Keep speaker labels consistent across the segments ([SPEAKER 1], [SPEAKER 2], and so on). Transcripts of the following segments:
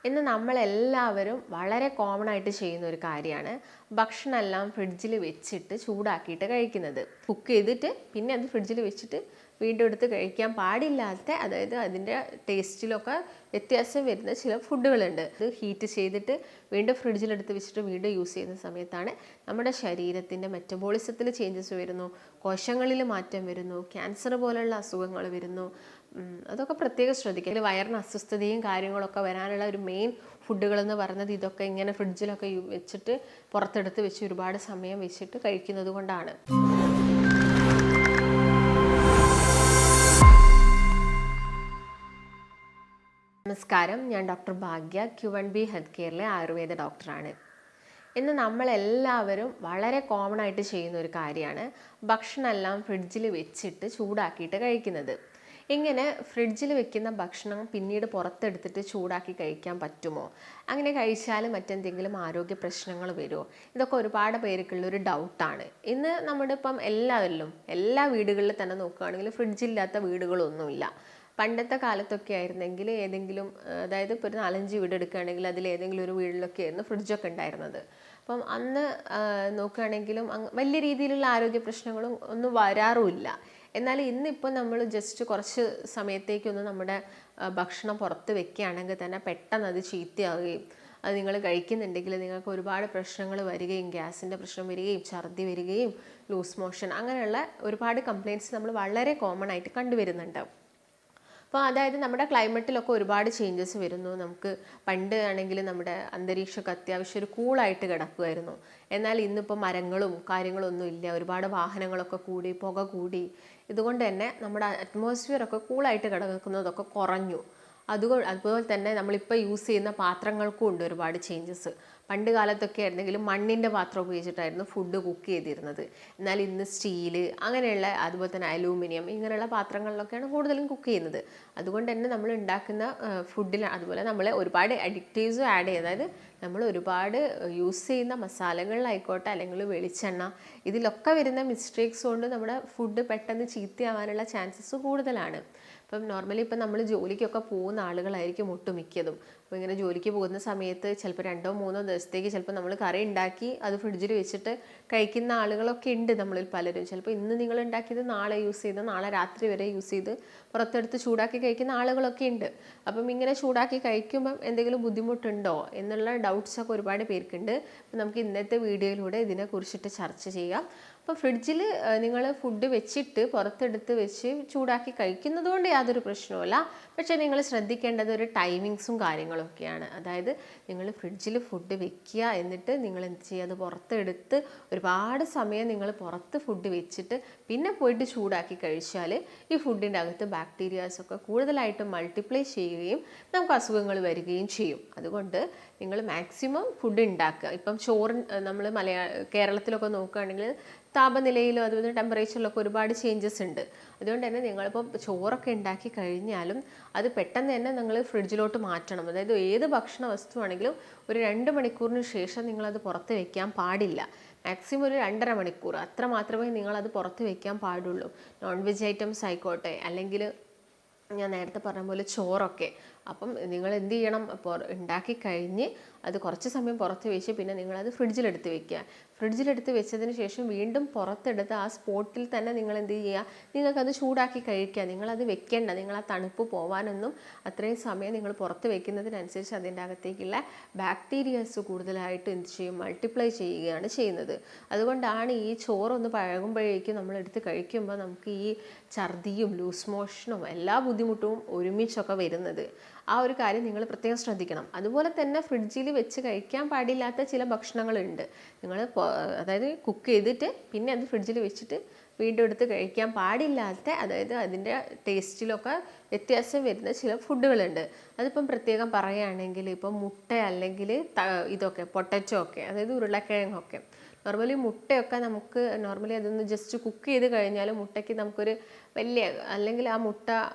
[SPEAKER 1] ഇന്ന് നമ്മളെല്ലാവരും വളരെ കോമൺ ആയിട്ട് ചെയ്യുന്ന ഒരു കാര്യമാണ് ഭക്ഷണമെല്ലാം ഫ്രിഡ്ജിൽ വെച്ചിട്ട് ചൂടാക്കിയിട്ട് കഴിക്കുന്നത്. കുക്ക് ചെയ്തിട്ട് പിന്നെ അത് ഫ്രിഡ്ജിൽ വെച്ചിട്ട് വീണ്ടും എടുത്ത് കഴിക്കാൻ പാടില്ലാത്ത, അതായത് അതിൻ്റെ ടേസ്റ്റിലൊക്കെ വ്യത്യാസം വരുന്ന ചില ഫുഡുകളുണ്ട്. അത് ഹീറ്റ് ചെയ്തിട്ട് വീണ്ടും ഫ്രിഡ്ജിലെടുത്ത് വെച്ചിട്ട് വീണ്ടും യൂസ് ചെയ്യുന്ന സമയത്താണ് നമ്മുടെ ശരീരത്തിൻ്റെ മെറ്റബോളിസത്തിൽ ചേഞ്ചസ് വരുന്നു, കോശങ്ങളിൽ മാറ്റം വരുന്നു, ക്യാൻസർ പോലുള്ള അസുഖങ്ങൾ വരുന്നു. അതൊക്കെ പ്രത്യേകം ശ്രദ്ധിക്കുക. ഇതിൽ വയറിന് അസ്വസ്ഥതയും കാര്യങ്ങളൊക്കെ വരാനുള്ള ഒരു മെയിൻ ഫുഡുകളെന്ന് പറയുന്നത് ഇതൊക്കെ ഇങ്ങനെ ഫ്രിഡ്ജിലൊക്കെ വെച്ചിട്ട് പുറത്തെടുത്ത് വെച്ച് ഒരുപാട് സമയം വെച്ചിട്ട് കഴിക്കുന്നത് കൊണ്ടാണ്. നമസ്കാരം, ഞാൻ ഡോക്ടർ ഭാഗ്യ, Q1B ഹെൽത്ത് കെയറിലെ ആയുർവേദ ഡോക്ടറാണ്. ഇന്ന് നമ്മളെല്ലാവരും വളരെ കോമൺ ആയിട്ട് ചെയ്യുന്ന ഒരു കാര്യമാണ് ഭക്ഷണമെല്ലാം ഫ്രിഡ്ജിൽ വെച്ചിട്ട് ചൂടാക്കിയിട്ട് കഴിക്കുന്നത്. ഇങ്ങനെ ഫ്രിഡ്ജിൽ വെക്കുന്ന ഭക്ഷണം പിന്നീട് പുറത്തെടുത്തിട്ട് ചൂടാക്കി കഴിക്കാൻ പറ്റുമോ? അങ്ങനെ കഴിച്ചാൽ മറ്റെന്തെങ്കിലും ആരോഗ്യ പ്രശ്നങ്ങൾ വരുമോ? ഇതൊക്കെ ഒരുപാട് പേർക്കുള്ളൊരു ഡൗട്ടാണ്. ഇന്ന് നമ്മുടെ എല്ലാവരിലും എല്ലാ വീടുകളിൽ തന്നെ നോക്കുകയാണെങ്കിൽ ഫ്രിഡ്ജില്ലാത്ത വീടുകളൊന്നുമില്ല. പണ്ടത്തെ കാലത്തൊക്കെ ആയിരുന്നെങ്കിൽ ഏതെങ്കിലും, അതായത് ഇപ്പോൾ ഒരു 4-5 വീട് എടുക്കുകയാണെങ്കിൽ അതിൽ ഏതെങ്കിലും ഒരു വീട്ടിലൊക്കെ ആയിരുന്നു ഫ്രിഡ്ജൊക്കെ ഉണ്ടായിരുന്നത്. അപ്പം അന്ന് നോക്കുകയാണെങ്കിലും വലിയ രീതിയിലുള്ള ആരോഗ്യ പ്രശ്നങ്ങളും ഒന്നും വരാറുമില്ല. എന്നാൽ ഇന്നിപ്പോൾ നമ്മൾ ജസ്റ്റ് കുറച്ച് സമയത്തേക്കൊന്ന് നമ്മുടെ ഭക്ഷണം പുറത്ത് വെക്കുകയാണെങ്കിൽ തന്നെ പെട്ടെന്ന് അത് ചീത്തയാവുകയും അത് നിങ്ങൾ കഴിക്കുന്നുണ്ടെങ്കിൽ നിങ്ങൾക്ക് ഒരുപാട് പ്രശ്നങ്ങൾ വരികയും, ഗ്യാസിൻ്റെ പ്രശ്നം വരികയും, ഛർദി വരികയും, ലൂസ് മോഷൻ, അങ്ങനെയുള്ള ഒരുപാട് കംപ്ലയിൻറ്റ്സ് നമ്മൾ വളരെ കോമൺ ആയിട്ട് കണ്ടുവരുന്നുണ്ട്. അപ്പോൾ അതായത് നമ്മുടെ ക്ലൈമറ്റിലൊക്കെ ഒരുപാട് ചേഞ്ചസ് വരുന്നു. നമുക്ക് പണ്ട് ആണെങ്കിൽ നമ്മുടെ അന്തരീക്ഷമൊക്കെ അത്യാവശ്യം ഒരു കൂളായിട്ട് കിടക്കുമായിരുന്നു. എന്നാൽ ഇന്നിപ്പോൾ മരങ്ങളും കാര്യങ്ങളൊന്നും ഇല്ല, ഒരുപാട് വാഹനങ്ങളൊക്കെ കൂടി, പുക കൂടി, ഇതുകൊണ്ട് തന്നെ നമ്മുടെ അറ്റ്മോസ്ഫിയറൊക്കെ കൂളായിട്ട് കിടക്കുന്നതൊക്കെ കുറഞ്ഞു. അതുപോലെ തന്നെ നമ്മളിപ്പോൾ യൂസ് ചെയ്യുന്ന പാത്രങ്ങൾക്കും ഉണ്ട് ഒരുപാട് ചേഞ്ചസ്. പണ്ട് കാലത്തൊക്കെ ആയിരുന്നെങ്കിലും മണ്ണിൻ്റെ പാത്രം ഉപയോഗിച്ചിട്ടായിരുന്നു ഫുഡ് കുക്ക് ചെയ്തിരുന്നത്. എന്നാൽ ഇന്ന് സ്റ്റീല്, അങ്ങനെയുള്ള, അതുപോലെ തന്നെ അലൂമിനിയം, ഇങ്ങനെയുള്ള പാത്രങ്ങളിലൊക്കെയാണ് കൂടുതലും കുക്ക് ചെയ്യുന്നത്. അതുകൊണ്ട് തന്നെ നമ്മൾ ഉണ്ടാക്കുന്ന ഫുഡിൽ അതുപോലെ നമ്മൾ ഒരുപാട് അഡിക്റ്റീവ്സും ആഡ് ചെയ്യും. അതായത് നമ്മൾ ഒരുപാട് യൂസ് ചെയ്യുന്ന മസാലകളിലായിക്കോട്ടെ അല്ലെങ്കിൽ വെളിച്ചെണ്ണ, ഇതിലൊക്കെ വരുന്ന മിസ്റ്റേക്സ് കൊണ്ട് നമ്മുടെ ഫുഡ് പെട്ടെന്ന് ചീത്തയാവാനുള്ള ചാൻസസ് കൂടുതലാണ്. നോർമലി നമ്മൾ ജോലിക്കൊക്കെ പോകുന്ന ആളുകളായിരിക്കും ഒട്ടുമിക്കതും. അപ്പോൾ ഇങ്ങനെ ജോലിക്ക് പോകുന്ന സമയത്ത് ചിലപ്പോൾ 2-3 ദിവസത്തേക്ക് ചിലപ്പോൾ നമ്മൾ കറി ഉണ്ടാക്കി അത് ഫ്രിഡ്ജിൽ വെച്ചിട്ട് കഴിക്കുന്ന ആളുകളൊക്കെ ഉണ്ട് നമ്മളിൽ പലരും. ചിലപ്പോൾ ഇന്ന് നിങ്ങൾ ഉണ്ടാക്കിയത് നാളെ യൂസ് ചെയ്ത്, നാളെ രാത്രി വരെ യൂസ് ചെയ്ത് പുറത്തെടുത്ത് ചൂടാക്കി കഴിക്കുന്ന ആളുകളൊക്കെ ഉണ്ട്. ഇങ്ങനെ ചൂടാക്കി കഴിക്കുമ്പം എന്തെങ്കിലും ബുദ്ധിമുട്ടുണ്ടോ എന്നുള്ള ഡൗട്ട്സൊക്കെ ഒരുപാട് പേർക്കുണ്ട്. നമുക്ക് ഇന്നത്തെ വീഡിയോയിലൂടെ ഇതിനെക്കുറിച്ചിട്ട് ചർച്ച ചെയ്യാം. അപ്പോൾ ഫ്രിഡ്ജിൽ നിങ്ങൾ ഫുഡ് വെച്ചിട്ട് പുറത്തെടുത്ത് വെച്ച് ചൂടാക്കി കഴിക്കുന്നത് കൊണ്ട് യാതൊരു പ്രശ്നവുമില്ല. പക്ഷേ നിങ്ങൾ ശ്രദ്ധിക്കേണ്ടത് ഒരു ടൈമിങ്സും കാര്യങ്ങളൊക്കെയാണ്. അതായത് നിങ്ങൾ ഫ്രിഡ്ജിൽ ഫുഡ് വെക്കുക, എന്നിട്ട് നിങ്ങൾ എന്ത് ചെയ്യുക, അത് പുറത്തെടുത്ത് ഒരുപാട് സമയം നിങ്ങൾ പുറത്ത് ഫുഡ് വെച്ചിട്ട് പിന്നെ പോയിട്ട് ചൂടാക്കി കഴിച്ചാൽ ഈ ഫുഡിൻ്റെ അകത്ത് ബാക്ടീരിയാസൊക്കെ കൂടുതലായിട്ട് മൾട്ടിപ്ലൈ ചെയ്യുകയും നമുക്ക് അസുഖങ്ങൾ വരികയും ചെയ്യും. അതുകൊണ്ട് നിങ്ങൾ മാക്സിമം ഫുഡ് ഉണ്ടാക്കുക. ചോറ് നമ്മൾ കേരളത്തിലൊക്കെ നോക്കുകയാണെങ്കിൽ താപനിലയിലും അതുപോലെ ടെമ്പറേച്ചറിലൊക്കെ ഒരുപാട് ചേഞ്ചസ് ഉണ്ട്. അതുകൊണ്ട് തന്നെ നിങ്ങളിപ്പോൾ ചോറൊക്കെ ഉണ്ടാക്കി കഴിഞ്ഞാലും അത് പെട്ടെന്ന് തന്നെ നിങ്ങൾ ഫ്രിഡ്ജിലോട്ട് മാറ്റണം. അതായത് ഏത് ഭക്ഷണ വസ്തുവാണെങ്കിലും ഒരു 2 മണിക്കൂറിന് ശേഷം നിങ്ങളത് പുറത്ത് വയ്ക്കാൻ പാടില്ല. മാക്സിമം ഒരു 2.5 മണിക്കൂർ, അത്ര മാത്രമേ നിങ്ങളത് പുറത്ത് വയ്ക്കാൻ പാടുള്ളൂ. നോൺ വെജ് ഐറ്റംസ് ആയിക്കോട്ടെ, അല്ലെങ്കിൽ ഞാൻ നേരത്തെ പറഞ്ഞ പോലെ ചോറൊക്കെ. നിങ്ങൾ എന്ത് ചെയ്യണം, ഉണ്ടാക്കി കഴിഞ്ഞ് അത് കുറച്ച് സമയം പുറത്ത് വെച്ച് പിന്നെ നിങ്ങളത് ഫ്രിഡ്ജിലെടുത്ത് വെക്കുക. ഫ്രിഡ്ജിലെടുത്ത് വെച്ചതിന് ശേഷം വീണ്ടും പുറത്തെടുത്ത് ആ സ്പോട്ടിൽ തന്നെ നിങ്ങൾ എന്ത് ചെയ്യുക, നിങ്ങൾക്കത് ചൂടാക്കി കഴിക്കുക. നിങ്ങളത് വെക്കേണ്ട, നിങ്ങൾ ആ തണുപ്പ് പോകാനൊന്നും അത്രയും സമയം നിങ്ങൾ പുറത്ത് വെക്കുന്നതിനനുസരിച്ച് അതിൻ്റെ അകത്തേക്കുള്ള ബാക്ടീരിയാസ് കൂടുതലായിട്ട് എന്ത് ചെയ്യും, മൾട്ടിപ്ലൈ ചെയ്യുകയാണ് ചെയ്യുന്നത്. അതുകൊണ്ടാണ് ഈ ചോറൊന്ന് പഴകുമ്പോഴേക്കും നമ്മളെടുത്ത് കഴിക്കുമ്പോൾ നമുക്ക് ഈ ഛർദിയും ലൂസ് മോഷനും എല്ലാ ബുദ്ധിമുട്ടും ഒരുമിച്ചൊക്കെ വരുന്നത്. ആ ഒരു കാര്യം നിങ്ങൾ പ്രത്യേകം ശ്രദ്ധിക്കണം. അതുപോലെ തന്നെ ഫ്രിഡ്ജിൽ വെച്ച് കഴിക്കാൻ പാടില്ലാത്ത ചില ഭക്ഷണങ്ങളുണ്ട്. നിങ്ങൾ അതായത് കുക്ക് ചെയ്തിട്ട് പിന്നെ അത് ഫ്രിഡ്ജിൽ വെച്ചിട്ട് വീണ്ടും എടുത്ത് കഴിക്കാൻ പാടില്ലാത്ത, അതായത് അതിൻ്റെ ടേസ്റ്റിലൊക്കെ വ്യത്യാസം വരുന്ന ചില ഫുഡുകളുണ്ട്. പ്രത്യേകം പറയുകയാണെങ്കിൽ മുട്ട, അല്ലെങ്കിൽ ഇതൊക്കെ പൊട്ടറ്റോ ഒക്കെ, അതായത് ഉരുളക്കിഴങ്ങൊക്കെ. നോർമലി മുട്ടയൊക്കെ നമുക്ക് അതൊന്ന് ജസ്റ്റ് കുക്ക് ചെയ്ത് കഴിഞ്ഞാൽ മുട്ടയ്ക്ക് നമുക്കൊരു വലിയ, അല്ലെങ്കിൽ ആ മുട്ട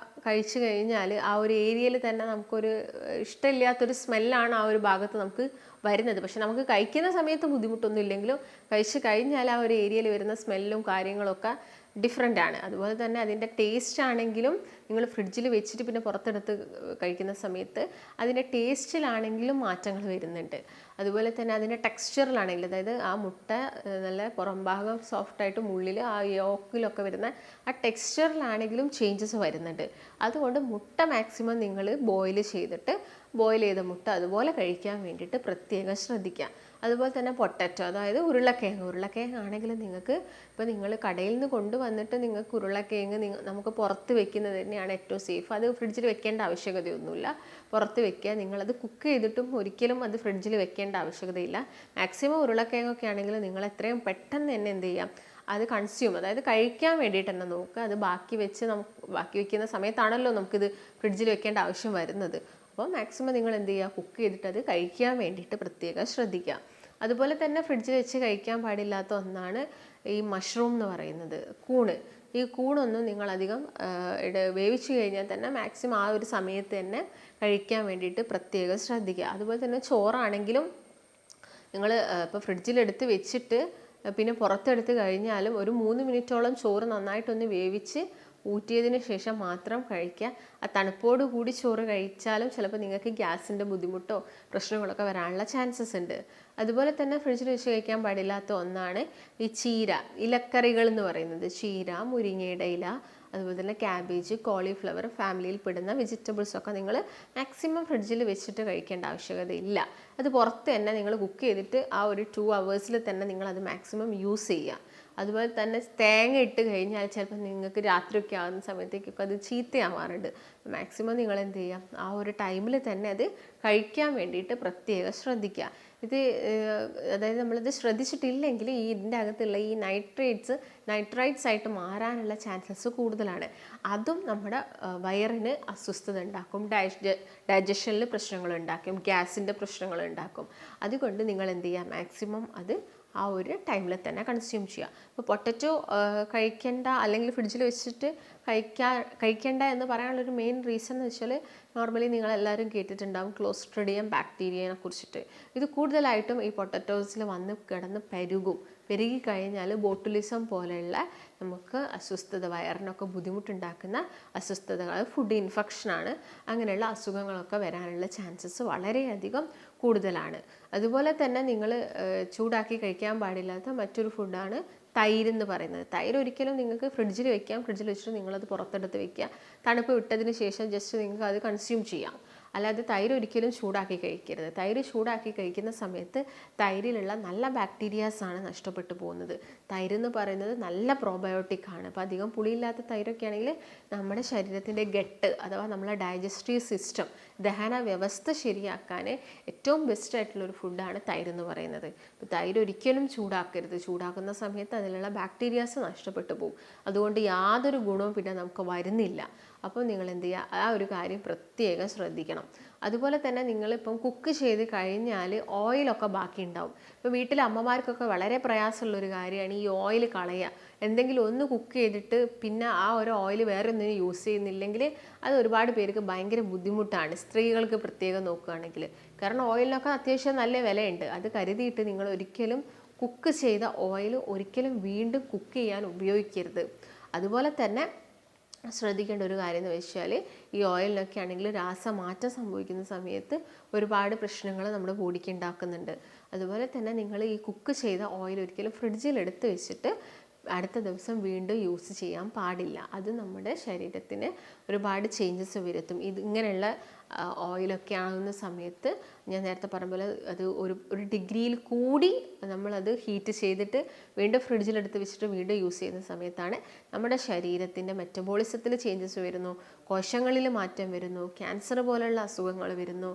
[SPEAKER 1] കഴിച്ചു കഴിഞ്ഞാൽ ആ ഒരു ഏരിയയിൽ തന്നെ നമുക്കൊരു ഇഷ്ടമില്ലാത്തൊരു സ്മെല്ലാണ് ആ ഒരു ഭാഗത്ത് നമുക്ക് വരുന്നത്. പക്ഷെ നമുക്ക് കഴിക്കുന്ന സമയത്ത് ബുദ്ധിമുട്ടൊന്നും ഇല്ലെങ്കിലും കഴിച്ചു കഴിഞ്ഞാൽ ആ ഒരു ഏരിയയിൽ വരുന്ന സ്മെല്ലും കാര്യങ്ങളൊക്കെ ഡിഫറെൻ്റ് ആണ്. അതുപോലെ തന്നെ അതിൻ്റെ ടേസ്റ്റ് ആണെങ്കിലും നിങ്ങൾ ഫ്രിഡ്ജിൽ വെച്ചിട്ട് പിന്നെ പുറത്തെടുത്ത് കഴിക്കുന്ന സമയത്ത് അതിൻ്റെ ടേസ്റ്റിലാണെങ്കിലും മാറ്റങ്ങൾ വരുന്നുണ്ട്. അതുപോലെ തന്നെ അതിൻ്റെ ടെക്സ്ചറിലാണെങ്കിലും, അതായത് ആ മുട്ട നല്ല പുറം ഭാഗം സോഫ്റ്റായിട്ടും ഉള്ളിൽ ആ യോക്കിലൊക്കെ വരുന്ന ആ ടെക്സ്ചറിലാണെങ്കിലും ചേഞ്ചസ് വരുന്നുണ്ട്. അതുകൊണ്ട് മുട്ട മാക്സിമം നിങ്ങൾ ബോയിൽ ചെയ്ത മുട്ട അതുപോലെ കഴിക്കാൻ വേണ്ടിയിട്ട് പ്രത്യേകം ശ്രദ്ധിക്കുക. അതുപോലെ തന്നെ പൊട്ടറ്റോ, അതായത് ഉരുളക്കിഴങ്ങ് ആണെങ്കിൽ നിങ്ങൾക്ക് ഇപ്പോൾ നിങ്ങൾ കടയിൽ നിന്ന് കൊണ്ടുവന്നിട്ട് നിങ്ങൾക്ക് ഉരുളക്കിഴങ്ങ് നമുക്ക് പുറത്ത് വെക്കുന്നത് തന്നെയാണ് ഏറ്റവും സേഫ്. അത് ഫ്രിഡ്ജിൽ വെക്കേണ്ട ആവശ്യകതയൊന്നുമില്ല. പുറത്ത് വെക്കുക. നിങ്ങളത് കുക്ക് ചെയ്തിട്ടും ഒരിക്കലും അത് ഫ്രിഡ്ജിൽ വെക്കേണ്ട ആവശ്യകതയില്ല. മാക്സിമം ഉരുളക്കിഴങ്ങൊക്കെ ആണെങ്കിൽ നിങ്ങൾ എത്രയും പെട്ടെന്ന് തന്നെ എന്ത് ചെയ്യാം, അത് അതായത് കഴിക്കാൻ വേണ്ടിയിട്ട് തന്നെ നോക്കുക. അത് ബാക്കി വെക്കുന്ന സമയത്താണല്ലോ നമുക്കിത് ഫ്രിഡ്ജിൽ വെക്കേണ്ട ആവശ്യം വരുന്നത്. അപ്പോൾ മാക്സിമം നിങ്ങൾ എന്ത് ചെയ്യുക, കുക്ക് ചെയ്തിട്ട് അത് കഴിക്കാൻ വേണ്ടിയിട്ട് പ്രത്യേകം ശ്രദ്ധിക്കുക. അതുപോലെ തന്നെ ഫ്രിഡ്ജിൽ വെച്ച് കഴിക്കാൻ പാടില്ലാത്ത ഒന്നാണ് ഈ മഷ്റൂം എന്ന് പറയുന്നത്, കൂണ്. ഈ കൂണൊന്നും നിങ്ങളധികം വേവിച്ച് കഴിഞ്ഞാൽ തന്നെ മാക്സിമം ആ ഒരു സമയത്ത് തന്നെ കഴിക്കാൻ വേണ്ടിയിട്ട് പ്രത്യേകം ശ്രദ്ധിക്കുക. അതുപോലെ തന്നെ ചോറാണെങ്കിലും നിങ്ങൾ ഇപ്പോൾ ഫ്രിഡ്ജിലെടുത്ത് വെച്ചിട്ട് പിന്നെ പുറത്തെടുത്ത് കഴിഞ്ഞാലും ഒരു 3 മിനിറ്റോളം ചോറ് നന്നായിട്ടൊന്ന് വേവിച്ച് ഊറ്റിയതിന് ശേഷം മാത്രം കഴിക്കുക. ആ തണുപ്പോട് കൂടി ചോറ് കഴിച്ചാലും ചിലപ്പോൾ നിങ്ങൾക്ക് ഗ്യാസിൻ്റെ ബുദ്ധിമുട്ടോ പ്രശ്നങ്ങളൊക്കെ വരാനുള്ള ചാൻസസ് ഉണ്ട്. അതുപോലെ തന്നെ ഫ്രിഡ്ജിൽ വെച്ച് കഴിക്കാൻ പാടില്ലാത്ത ഒന്നാണ് ഈ ചീര, ഇലക്കറികൾ എന്ന് പറയുന്നത്. ചീര, മുരിങ്ങയുടെ ഇല, അതുപോലെ തന്നെ ക്യാബേജ്, കോളിഫ്ലവർ ഫാമിലിയിൽ പെടുന്ന വെജിറ്റബിൾസൊക്കെ നിങ്ങൾ മാക്സിമം ഫ്രിഡ്ജിൽ വെച്ചിട്ട് കഴിക്കേണ്ട ആവശ്യകതയില്ല. അത് പുറത്ത് തന്നെ നിങ്ങൾ കുക്ക് ചെയ്തിട്ട് ആ ഒരു 2 hours തന്നെ നിങ്ങളത് മാക്സിമം യൂസ് ചെയ്യുക. അതുപോലെ തന്നെ തേങ്ങ ഇട്ട് കഴിഞ്ഞാൽ ചിലപ്പോൾ നിങ്ങൾക്ക് രാത്രിയൊക്കെ ആകുന്ന സമയത്തേക്കൊക്കെ അത് ചീത്തയാവാറുണ്ട്. മാക്സിമം നിങ്ങൾ എന്ത് ചെയ്യുക, ആ ഒരു ടൈമിൽ തന്നെ അത് കഴിക്കാൻ വേണ്ടിയിട്ട് പ്രത്യേകം ശ്രദ്ധിക്കുക. അതായത് നമ്മളിത് ശ്രദ്ധിച്ചിട്ടില്ലെങ്കിൽ ഇതിൻ്റെ അകത്തുള്ള ഈ നൈട്രൈറ്റ്സ് ആയിട്ട് മാറാനുള്ള ചാൻസസ് കൂടുതലാണ്. അതും നമ്മുടെ വയറിന് അസ്വസ്ഥത ഉണ്ടാക്കും, ഡൈജഷനിൽ പ്രശ്നങ്ങൾ ഉണ്ടാക്കും, ഗ്യാസിൻ്റെ പ്രശ്നങ്ങൾ ഉണ്ടാക്കും. അതുകൊണ്ട് നിങ്ങൾ എന്ത് ചെയ്യുക, മാക്സിമം അത് ആ ഒരു ടൈമിൽ തന്നെ കൺസ്യൂം ചെയ്യുക. ഇപ്പോൾ പൊട്ടറ്റോ കഴിക്കേണ്ട അല്ലെങ്കിൽ ഫ്രിഡ്ജിൽ വെച്ചിട്ട് കഴിക്കേണ്ട എന്ന് പറയാനുള്ളൊരു മെയിൻ റീസൺ എന്ന് വെച്ചാൽ, നോർമലി നിങ്ങളെല്ലാവരും കേട്ടിട്ടുണ്ടാകും ക്ലോസ്ട്രിഡിയം ബാക്ടീരിയനെ കുറിച്ചിട്ട്. ഇത് കൂടുതലായിട്ടും ഈ പൊട്ടറ്റോസിൽ വന്ന് കിടന്ന് പെരുകി കഴിഞ്ഞാൽ ബോട്ടുലിസം പോലെയുള്ള നമുക്ക് അസ്വസ്ഥത, വയറിനൊക്കെ ബുദ്ധിമുട്ടുണ്ടാക്കുന്ന അസ്വസ്ഥതകൾ, ഫുഡ് ഇൻഫെക്ഷനാണ്, അങ്ങനെയുള്ള അസുഖങ്ങളൊക്കെ വരാനുള്ള ചാൻസസ് വളരെയധികം കൂടുതലാണ്. അതുപോലെ തന്നെ നിങ്ങൾ ചൂടാക്കി കഴിക്കാൻ പാടില്ലാത്ത മറ്റൊരു ഫുഡാണ് തൈര് എന്ന് പറയുന്നത്. തൈര് ഒരിക്കലും നിങ്ങൾക്ക് ഫ്രിഡ്ജിൽ വെക്കാം. ഫ്രിഡ്ജിൽ വെച്ചിട്ട് നിങ്ങളത് പുറത്തെടുത്ത് വെക്കുക. തണുപ്പ് വിട്ടതിന് ശേഷം ജസ്റ്റ് നിങ്ങൾക്ക് അത് കൺസ്യൂം ചെയ്യാം. അല്ലാതെ തൈര് ഒരിക്കലും ചൂടാക്കി കഴിക്കരുത്. തൈര് ചൂടാക്കി കഴിക്കുന്ന സമയത്ത് തൈരിലുള്ള നല്ല ബാക്ടീരിയാസാണ് നഷ്ടപ്പെട്ടു പോകുന്നത്. തൈര് എന്ന് പറയുന്നത് നല്ല പ്രോബയോട്ടിക് ആണ്. അപ്പോൾ അധികം പുളിയില്ലാത്ത തൈരൊക്കെ ആണെങ്കിൽ നമ്മുടെ ശരീരത്തിൻ്റെ ഗട്ട് അഥവാ നമ്മളെ ഡൈജസ്റ്റീവ് സിസ്റ്റം, ദഹന വ്യവസ്ഥ ശരിയാക്കാൻ ഏറ്റവും ബെസ്റ്റ് ആയിട്ടുള്ളൊരു ഫുഡാണ് തൈര് എന്ന് പറയുന്നത്. അപ്പോൾ തൈര് ഒരിക്കലും ചൂടാക്കരുത്. ചൂടാക്കുന്ന സമയത്ത് അതിലുള്ള ബാക്ടീരിയാസ് നഷ്ടപ്പെട്ടു പോകും. അതുകൊണ്ട് യാതൊരു ഗുണവും പിന്നെ നമുക്ക് വരുന്നില്ല. അപ്പോൾ നിങ്ങൾ എന്ത് ചെയ്യുക, ആ ഒരു കാര്യം പ്രത്യേകം ശ്രദ്ധിക്കണം. അതുപോലെ തന്നെ നിങ്ങളിപ്പം കുക്ക് ചെയ്ത് കഴിഞ്ഞാൽ ഓയിലൊക്കെ ബാക്കി ഉണ്ടാവും. ഇപ്പോൾ വീട്ടിലെ അമ്മമാർക്കൊക്കെ വളരെ പ്രയാസമുള്ളൊരു കാര്യമാണ് ഈ ഓയിൽ കളയുക. എന്തെങ്കിലും ഒന്ന് കുക്ക് ചെയ്തിട്ട് പിന്നെ ആ ഒരു ഓയിൽ വേറെ ഒന്നിനും യൂസ് ചെയ്യുന്നില്ലെങ്കിൽ അത് ഒരുപാട് പേർക്ക് ഭയങ്കര ബുദ്ധിമുട്ടാണ്, സ്ത്രീകൾക്ക് പ്രത്യേകം നോക്കുകയാണെങ്കിൽ. കാരണം ഓയിലിനൊക്കെ അത്യാവശ്യം നല്ല വിലയുണ്ട്. അത് കരുതിയിട്ട് നിങ്ങൾ ഒരിക്കലും കുക്ക് ചെയ്ത ഓയിൽ ഒരിക്കലും വീണ്ടും കുക്ക് ചെയ്യാൻ ഉപയോഗിക്കരുത്. അതുപോലെ തന്നെ ശ്രദ്ധിക്കേണ്ട ഒരു കാര്യം എന്ന് വെച്ചാൽ, ഈ ഓയിലിനൊക്കെ ആണെങ്കിൽ രാസമാറ്റം സംഭവിക്കുന്ന സമയത്ത് ഒരുപാട് പ്രശ്നങ്ങൾ നമ്മുടെ ബോഡിക്ക് ഉണ്ടാക്കുന്നുണ്ട്. അതുപോലെ തന്നെ നിങ്ങൾ ഈ കുക്ക് ചെയ്ത ഓയിൽ ഒരിക്കലും ഫ്രിഡ്ജിൽ എടുത്ത് വെച്ചിട്ട് അടുത്ത ദിവസം വീണ്ടും യൂസ് ചെയ്യാൻ പാടില്ല. അത് നമ്മുടെ ശരീരത്തിന് ഒരുപാട് ചേഞ്ചസ് വരുത്തും. ഇങ്ങനെയുള്ള ഓയിലൊക്കെ ആകുന്ന സമയത്ത് ഞാൻ നേരത്തെ പറഞ്ഞ പോലെ അത് ഒരു ഡിഗ്രിയിൽ കൂടി നമ്മളത് ഹീറ്റ് ചെയ്തിട്ട് വീണ്ടും ഫ്രിഡ്ജിലെടുത്ത് വെച്ചിട്ട് വീണ്ടും യൂസ് ചെയ്യുന്ന സമയത്താണ് നമ്മുടെ ശരീരത്തിൻ്റെ മെറ്റബോളിസത്തിൽ ചേഞ്ചസ് വരുന്നു, കോശങ്ങളിൽ മാറ്റം വരുന്നു, ക്യാൻസർ പോലുള്ള അസുഖങ്ങൾ വരുന്നു.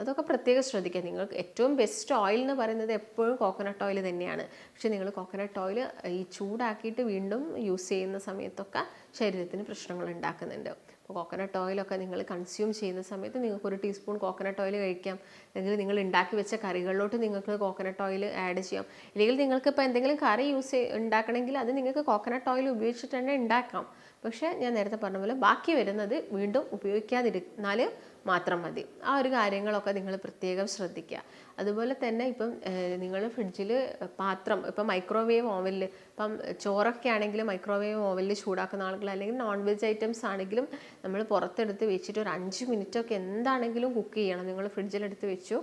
[SPEAKER 1] അതൊക്കെ പ്രത്യേകം ശ്രദ്ധിക്കുക. നിങ്ങൾക്ക് ഏറ്റവും ബെസ്റ്റ് ഓയിൽ എന്ന് പറയുന്നത് എപ്പോഴും കോക്കനട്ട് ഓയിൽ തന്നെയാണ്. പക്ഷേ നിങ്ങൾ കോക്കനട്ട് ഓയിൽ ഈ ചൂടാക്കിയിട്ട് വീണ്ടും യൂസ് ചെയ്യുന്ന സമയത്തൊക്കെ ശരീരത്തിന് പ്രശ്നങ്ങൾ ഉണ്ടാക്കുന്നുണ്ട്. അപ്പോൾ കോക്കനട്ട് ഓയിലൊക്കെ നിങ്ങൾ കൺസ്യൂം ചെയ്യുന്ന സമയത്ത് നിങ്ങൾക്ക് 1 ടീസ്പൂൺ കോക്കനട്ട് ഓയിൽ കഴിക്കാം. അല്ലെങ്കിൽ നിങ്ങൾ ഉണ്ടാക്കി വെച്ച കറികളിലോട്ട് നിങ്ങൾക്ക് കോക്കനട്ട് ഓയിൽ ആഡ് ചെയ്യാം. അല്ലെങ്കിൽ നിങ്ങൾക്ക് ഇപ്പോൾ എന്തെങ്കിലും കറി ഉണ്ടാക്കണമെങ്കിൽ അത് നിങ്ങൾക്ക് കോക്കനട്ട് ഓയിൽ ഉപയോഗിച്ചിട്ട് തന്നെ ഉണ്ടാക്കാം. പക്ഷേ ഞാൻ നേരത്തെ പറഞ്ഞ പോലെ ബാക്കി വരുന്നത് വീണ്ടും ഉപയോഗിക്കാതിരുന്നാൽ മാത്രം മതി. ആ ഒരു കാര്യങ്ങളൊക്കെ നിങ്ങൾ പ്രത്യേകം ശ്രദ്ധിക്കുക. അതുപോലെ തന്നെ ഇപ്പം നിങ്ങൾ ഫ്രിഡ്ജിൽ പാത്രം ഇപ്പം മൈക്രോവേവ് ഓവനിൽ ഇപ്പം ചോറൊക്കെ ആണെങ്കിലും മൈക്രോവേവ് ഓവനിൽ ചൂടാക്കുന്ന ആളുകൾ, അല്ലെങ്കിൽ നോൺ വെജ് ഐറ്റംസ് ആണെങ്കിലും നമ്മൾ പുറത്തെടുത്ത് വെച്ചിട്ട് ഒരു 5 മിനിറ്റൊക്കെ എന്താണെങ്കിലും കുക്ക് ചെയ്യണം. നിങ്ങൾ ഫ്രിഡ്ജിലെടുത്ത് വെച്ചു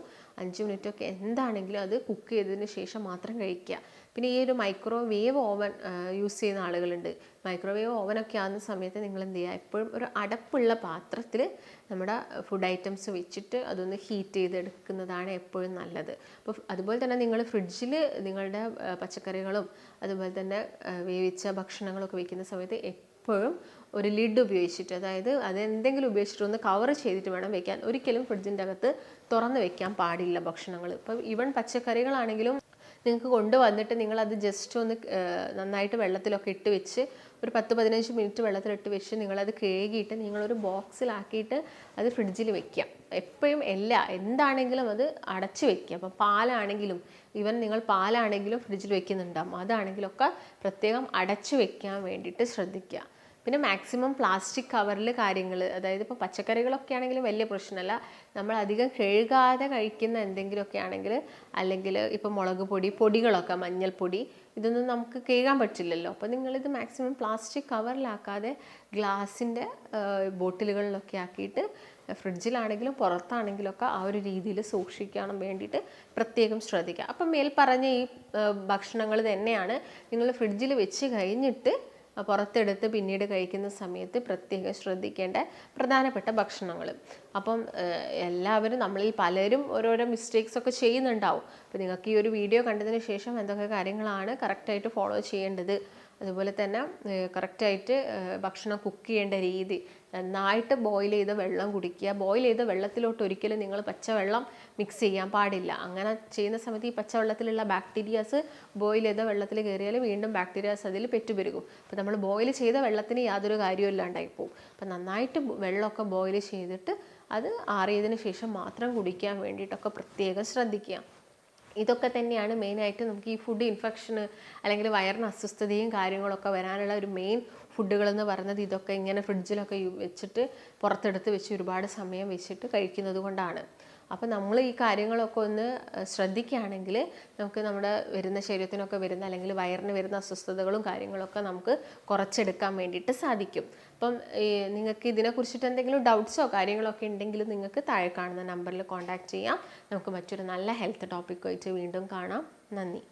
[SPEAKER 1] 5 മിനിറ്റൊക്കെ എന്താണെങ്കിലും അത് കുക്ക് ചെയ്തതിന് ശേഷം മാത്രം കഴിക്കുക. പിന്നെ ഈ ഒരു മൈക്രോവേവ് ഓവൻ യൂസ് ചെയ്യുന്ന ആളുകളുണ്ട്. മൈക്രോവേവ് ഓവനൊക്കെ ആകുന്ന സമയത്ത് നിങ്ങൾ എന്ത് ചെയ്യുക, എപ്പോഴും ഒരു അടപ്പുള്ള പാത്രത്തിൽ നമ്മുടെ ഫുഡ് ഐറ്റംസ് വെച്ചിട്ട് അതൊന്ന് ഹീറ്റ് ചെയ്തെടുക്കുന്നതാണ് എപ്പോഴും നല്ലത്. അപ്പോൾ അതുപോലെ തന്നെ നിങ്ങൾ ഫ്രിഡ്ജിൽ നിങ്ങളുടെ പച്ചക്കറികളും അതുപോലെ തന്നെ വേവിച്ച ഭക്ഷണങ്ങളൊക്കെ വെക്കുന്ന സമയത്ത് എപ്പോഴും ഒരു ലിഡ് ഉപയോഗിച്ചിട്ട്, അതായത് അതെന്തെങ്കിലും ഉപയോഗിച്ചിട്ട് ഒന്ന് കവർ ചെയ്തിട്ട് വേണം വെക്കാൻ. ഒരിക്കലും ഫ്രിഡ്ജിൻ്റെ അകത്ത് തുറന്ന് വെക്കാൻ പാടില്ല ഭക്ഷണങ്ങൾ. ഇപ്പം ഈവൻ പച്ചക്കറികളാണെങ്കിലും നിങ്ങൾക്ക് കൊണ്ടുവന്നിട്ട് നിങ്ങളത് ജസ്റ്റ് ഒന്ന് നന്നായിട്ട് വെള്ളത്തിലൊക്കെ ഇട്ട് വെച്ച് ഒരു 10-15 മിനിറ്റ് വെള്ളത്തിലിട്ട് വെച്ച് നിങ്ങളത് കഴുകിയിട്ട് നിങ്ങളൊരു ബോക്സിലാക്കിയിട്ട് അത് ഫ്രിഡ്ജിൽ വെക്കുക. എപ്പോഴും എന്താണെങ്കിലും അത് അടച്ച് വെക്കുക. അപ്പം പാലാണെങ്കിലും ഈവൻ നിങ്ങൾ പാലാണെങ്കിലും ഫ്രിഡ്ജിൽ വെക്കുന്നുണ്ടാകും, അതാണെങ്കിലൊക്കെ പ്രത്യേകം അടച്ച് വെക്കാൻ വേണ്ടിയിട്ട് ശ്രദ്ധിക്കുക. പിന്നെ മാക്സിമം പ്ലാസ്റ്റിക് കവറിൽ കാര്യങ്ങൾ, അതായത് ഇപ്പോൾ പച്ചക്കറികളൊക്കെ ആണെങ്കിലും വലിയ പ്രശ്നമല്ല, നമ്മൾ അധികം കഴുകാതെ കഴിക്കുന്ന എന്തെങ്കിലുമൊക്കെ ആണെങ്കിൽ, അല്ലെങ്കിൽ ഇപ്പോൾ മുളക് പൊടികളൊക്കെ മഞ്ഞൾപ്പൊടി ഇതൊന്നും നമുക്ക് കഴുകാൻ പറ്റില്ലല്ലോ. അപ്പോൾ നിങ്ങളിത് മാക്സിമം പ്ലാസ്റ്റിക് കവറിലാക്കാതെ ഗ്ലാസിൻ്റെ ബോട്ടിലുകളിലൊക്കെ ആക്കിയിട്ട് ഫ്രിഡ്ജിലാണെങ്കിലും പുറത്താണെങ്കിലൊക്കെ ആ ഒരു രീതിയിൽ സൂക്ഷിക്കാൻ വേണ്ടിയിട്ട് പ്രത്യേകം ശ്രദ്ധിക്കുക. അപ്പം മേൽപ്പറഞ്ഞ ഈ ഭക്ഷണങ്ങൾ തന്നെയാണ് നിങ്ങൾ ഫ്രിഡ്ജിൽ വെച്ച് കഴിഞ്ഞിട്ട് പുറത്തെടുത്ത് പിന്നീട് കഴിക്കുന്ന സമയത്ത് പ്രത്യേകം ശ്രദ്ധിക്കേണ്ട പ്രധാനപ്പെട്ട ഭക്ഷണങ്ങൾ. അപ്പം എല്ലാവരും നമ്മളിൽ പലരും ഓരോരോ മിസ്റ്റേക്സ് ഒക്കെ ചെയ്യുന്നുണ്ടാവും. അപ്പോൾ നിങ്ങൾക്ക് ഈ ഒരു വീഡിയോ കണ്ടതിന് ശേഷം എന്തൊക്കെ കാര്യങ്ങളാണ് കറക്റ്റായിട്ട് ഫോളോ ചെയ്യേണ്ടത്, അതുപോലെ തന്നെ കറക്റ്റായിട്ട് ഭക്ഷണം കുക്ക് ചെയ്യേണ്ട രീതി, നന്നായിട്ട് ബോയിൽ ചെയ്ത വെള്ളം കുടിക്കുക. ബോയിൽ ചെയ്ത വെള്ളത്തിലോട്ട് ഒരിക്കലും നിങ്ങൾ പച്ചവെള്ളം മിക്സ് ചെയ്യാൻ പാടില്ല. അങ്ങനെ ചെയ്യുന്ന സമയത്ത് ഈ പച്ചവെള്ളത്തിലുള്ള ബാക്ടീരിയാസ് ബോയിൽ ചെയ്ത വെള്ളത്തിൽ കയറിയാൽ വീണ്ടും ബാക്ടീരിയാസ് അതിൽ പെറ്റുപെരുകും. അപ്പോൾ നമ്മൾ ബോയിൽ ചെയ്ത വെള്ളത്തിന് യാതൊരു കാര്യവും ഇല്ലാണ്ടായി പോകും. അപ്പം നന്നായിട്ട് വെള്ളമൊക്കെ ബോയിൽ ചെയ്തിട്ട് അത് ആറിയതിന് ശേഷം മാത്രം കുടിക്കാൻ വേണ്ടിയിട്ടൊക്കെ പ്രത്യേകം ശ്രദ്ധിക്കുക. ഇതൊക്കെ തന്നെയാണ് മെയിനായിട്ട് നമുക്ക് ഈ ഫുഡ് ഇൻഫെക്ഷന് അല്ലെങ്കിൽ വയറിന് അസ്വസ്ഥതയും കാര്യങ്ങളൊക്കെ വരാനുള്ള ഒരു മെയിൻ ഫുഡുകളെന്ന് പറയുന്നത്. ഇതൊക്കെ ഇങ്ങനെ ഫ്രിഡ്ജിലൊക്കെ വെച്ചിട്ട് പുറത്തെടുത്ത് വെച്ച് ഒരുപാട് സമയം വെച്ചിട്ട് കഴിക്കുന്നത് കൊണ്ടാണ്. അപ്പോൾ നമ്മൾ ഈ കാര്യങ്ങളൊക്കെ ഒന്ന് ശ്രദ്ധിക്കുകയാണെങ്കിൽ നമുക്ക് നമ്മുടെ ശരീരത്തിനൊക്കെ വരുന്ന അല്ലെങ്കിൽ വയറിന് വരുന്ന അസ്വസ്ഥതകളും കാര്യങ്ങളൊക്കെ നമുക്ക് കുറച്ചെടുക്കാൻ വേണ്ടിയിട്ട് സാധിക്കും. അപ്പം നിങ്ങൾക്ക് ഇതിനെക്കുറിച്ചിട്ട് എന്തെങ്കിലും ഡൗട്ട്സോ കാര്യങ്ങളൊക്കെ ഉണ്ടെങ്കിൽ നിങ്ങൾക്ക് താഴെ കാണുന്ന നമ്പറിൽ കോൺടാക്റ്റ് ചെയ്യാം. നമുക്ക് മറ്റൊരു നല്ല ഹെൽത്ത് ടോപ്പിക്കുമായിട്ട് വീണ്ടും കാണാം. നന്ദി.